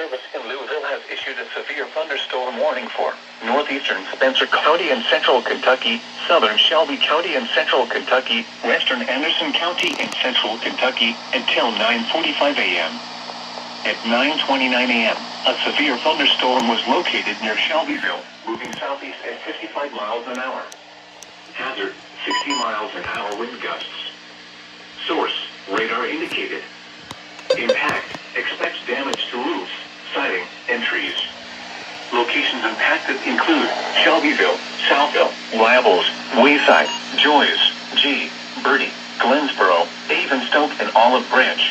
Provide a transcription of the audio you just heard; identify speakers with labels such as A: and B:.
A: Service in Louisville has issued a severe thunderstorm warning for northeastern Spencer County and central Kentucky, southern Shelby County and central Kentucky, western Anderson County and central Kentucky, until 9:45 a.m. At 9:29 a.m., a severe thunderstorm was located near Shelbyville, moving southeast at 55 miles an hour. Hazard, 60 miles an hour wind gusts. Source, radar indicated. Impact, expects damage to roofs, siding, and trees. Locations impacted include Shelbyville, Southville, Liables, Wayside, Joyce, G, Birdie, Glensboro, Havenstoke, and Olive Branch.